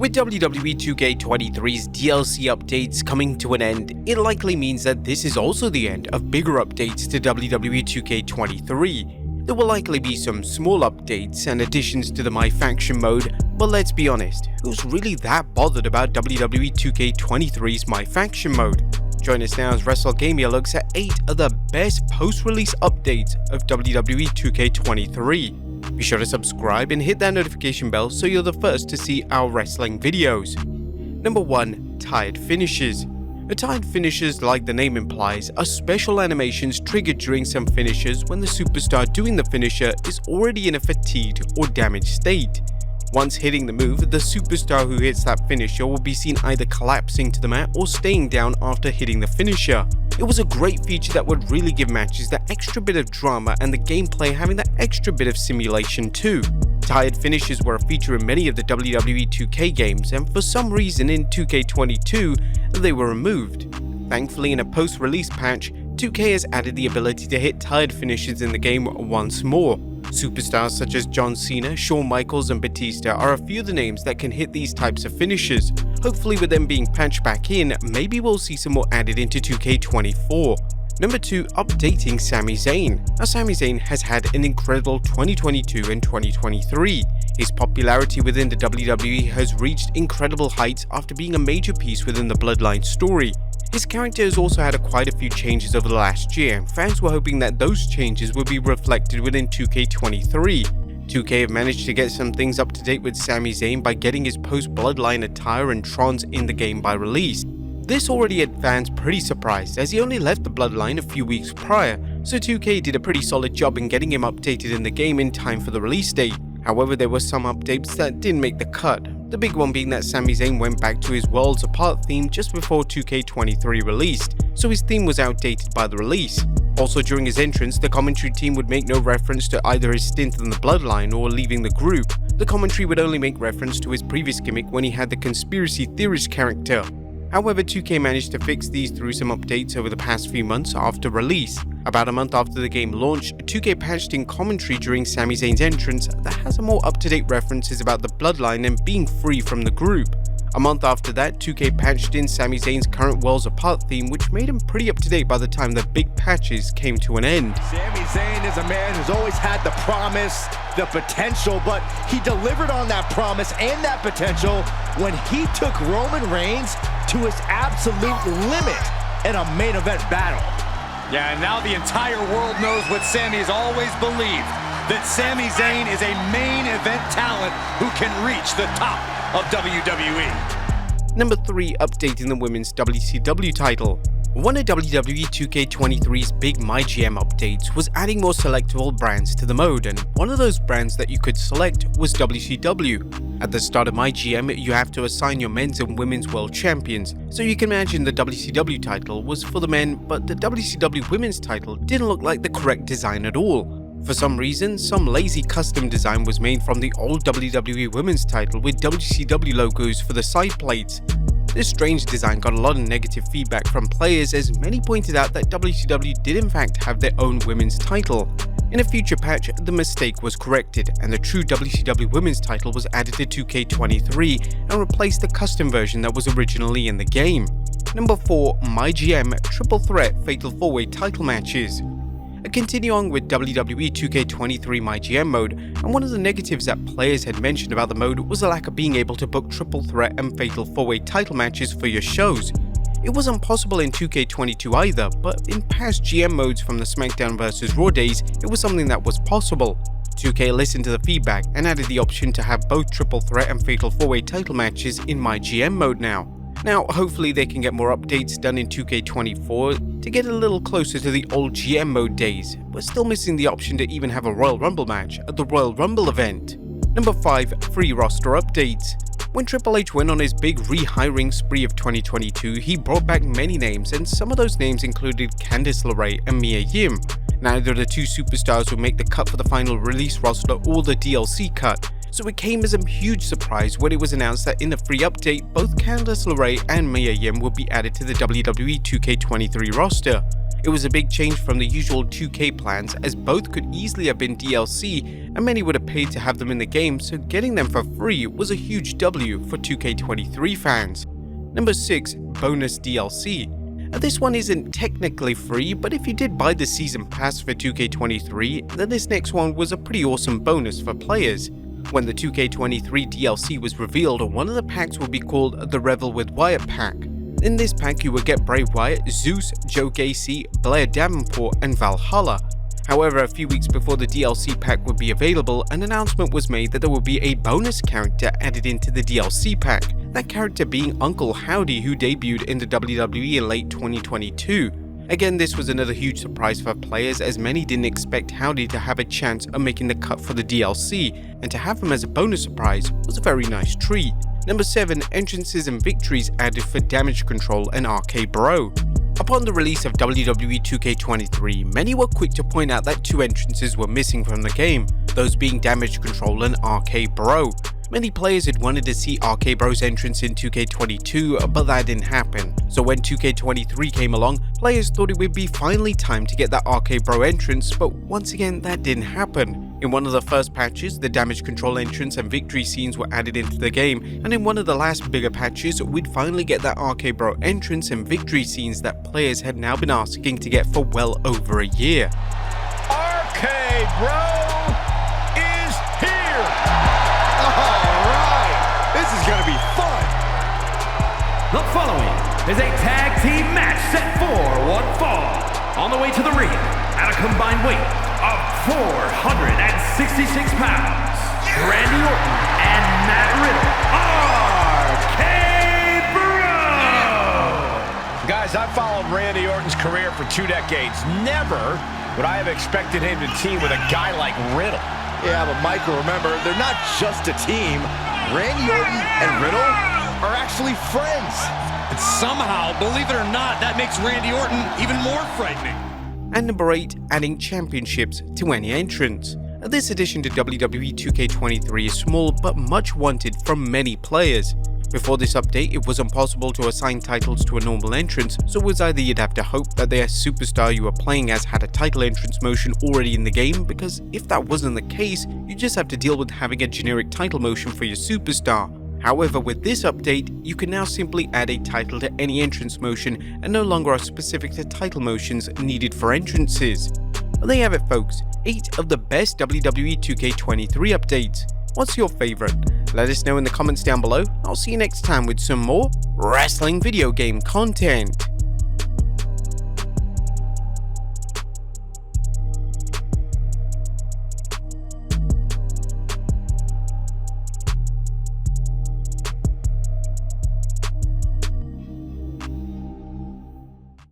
With WWE 2K23's DLC updates coming to an end, it likely means that this is also the end of bigger updates to WWE 2K23. There will likely be some small updates and additions to the My Faction mode, but let's be honest, who's really that bothered about WWE 2K23's My Faction mode? Join us now as WrestleGamia looks at 8 of the best post-release updates of WWE 2K23. Be sure to subscribe and hit that notification bell so you're the first to see our wrestling videos. Number 1. Tired Finishes. A tired finishes, like the name implies, are special animations triggered during some finishes when the superstar doing the finisher is already in a fatigued or damaged state. Once hitting the move, the superstar who hits that finisher will be seen either collapsing to the mat or staying down after hitting the finisher. It was a great feature that would really give matches that extra bit of drama and the gameplay having that extra bit of simulation too. Tired finishes were a feature in many of the WWE 2K games, and for some reason in 2K22 they were removed. Thankfully, in a post-release patch, 2K has added the ability to hit tired finishes in the game once more. Superstars such as John Cena, Shawn Michaels and Batista are a few of the names that can hit these types of finishes. Hopefully with them being patched back in, maybe we'll see some more added into 2K24. Number 2. Updating Sami Zayn. Now, Sami Zayn has had an incredible 2022 and 2023. His popularity within the WWE has reached incredible heights after being a major piece within the Bloodline story. His character has also had quite a few changes over the last year, and fans were hoping that those changes would be reflected within 2K23. 2K have managed to get some things up to date with Sami Zayn by getting his post-Bloodline attire and trons in the game by release. This already had fans pretty surprised, as he only left the Bloodline a few weeks prior, so 2K did a pretty solid job in getting him updated in the game in time for the release date. However, there were some updates that didn't make the cut, the big one being that Sami Zayn went back to his Worlds Apart theme just before 2K23 released, so his theme was outdated by the release. Also, during his entrance, the commentary team would make no reference to either his stint in the Bloodline or leaving the group. The commentary would only make reference to his previous gimmick when he had the conspiracy theorist character. However, 2K managed to fix these through some updates over the past few months after release. About a month after the game launched, 2K patched in commentary during Sami Zayn's entrance that has a more up-to-date references about the Bloodline and being free from the group. A month after that, 2K patched in Sami Zayn's current Worlds Apart theme, which made him pretty up-to-date by the time the big patches came to an end. Sami Zayn is a man who's always had the promise, the potential, but he delivered on that promise and that potential when he took Roman Reigns to his absolute limit in a main event battle. Yeah, and now the entire world knows what Sami has always believed, that Sami Zayn is a main event talent who can reach the top of WWE. Number 3. Updating the women's WCW title. One of WWE 2K23's big MyGM updates was adding more selectable brands to the mode, and one of those brands that you could select was WCW. At the start of MyGM, you have to assign your men's and women's world champions, so you can imagine the WCW title was for the men, but the WCW women's title didn't look like the correct design at all. For some reason, some lazy custom design was made from the old WWE women's title with WCW logos for the side plates. This strange design got a lot of negative feedback from players, as many pointed out that WCW did in fact have their own women's title. In a future patch, the mistake was corrected, and the true WCW women's title was added to 2K23 and replaced the custom version that was originally in the game. Number 4. MyGM Triple Threat Fatal 4-Way Title Matches. Continue on with WWE 2K23 MyGM mode, and one of the negatives that players had mentioned about the mode was the lack of being able to book triple threat and fatal 4-way title matches for your shows. It wasn't possible in 2K22 either, but in past GM modes from the SmackDown vs Raw days, it was something that was possible. 2K listened to the feedback and added the option to have both triple threat and fatal 4-way title matches in MyGM mode now. Now, hopefully they can get more updates done in 2K24 to get a little closer to the old GM mode days, but still missing the option to even have a Royal Rumble match at the Royal Rumble event. Number 5. Free roster updates. When Triple H went on his big rehiring spree of 2022, he brought back many names, and some of those names included Candice LeRae and Mia Yim. Neither of the two superstars would make the cut for the final release roster or the DLC cut, so it came as a huge surprise when it was announced that in the free update, both Candice LeRae and Mia Yim would be added to the WWE 2K23 roster. It was a big change from the usual 2K plans, as both could easily have been DLC and many would have paid to have them in the game, so getting them for free was a huge W for 2K23 fans. Number 6. Bonus DLC. This one isn't technically free, but if you did buy the Season Pass for 2K23, then this next one was a pretty awesome bonus for players. When the 2K23 DLC was revealed, one of the packs would be called the Revel with Wyatt pack. In this pack you would get Bray Wyatt, Zeus, Joe Gacy, Blair Davenport and Valhalla. However, a few weeks before the DLC pack would be available, an announcement was made that there would be a bonus character added into the DLC pack, that character being Uncle Howdy, who debuted in the WWE in late 2022. Again, this was another huge surprise for players, as many didn't expect Howdy to have a chance of making the cut for the DLC, and to have him as a bonus surprise was a very nice treat. Number 7. Entrances and victories added for Damage Control and RK Bro. Upon the release of WWE 2K23, many were quick to point out that 2 entrances were missing from the game, those being Damage Control and RK Bro. Many players had wanted to see RK Bro's entrance in 2K22, but that didn't happen. So when 2K23 came along, players thought it would be finally time to get that RK Bro entrance, but once again that didn't happen. In one of the first patches, the Damage Control entrance and victory scenes were added into the game, and in one of the last bigger patches, we'd finally get that RK Bro entrance and victory scenes that players had now been asking to get for well over a year. RK Bro is here! Alright, this is gonna be fun! The following is a tag team match set for one fall. On the way to the ring, at a combined weight of 466 pounds, Randy Orton and Matt Riddle, RK Bro! Guys, I've followed Randy Orton's career for 2 decades. Never would I have expected him to team with a guy like Riddle. Yeah, but Michael, remember, they're not just a team. Randy Orton and Riddle are actually friends. And somehow, believe it or not, that makes Randy Orton even more frightening. And number 8. Adding championships to any entrance. This addition to WWE 2K23 is small but much wanted from many players. Before this update, it was impossible to assign titles to a normal entrance, so it was either you'd have to hope that the superstar you were playing as had a title entrance motion already in the game, because if that wasn't the case, you just have to deal with having a generic title motion for your superstar. However, with this update, you can now simply add a title to any entrance motion and no longer are specific to title motions needed for entrances. Well, there you have it folks, 8 of the best WWE 2K23 updates. What's your favorite? Let us know in the comments down below. I'll see you next time with some more wrestling video game content.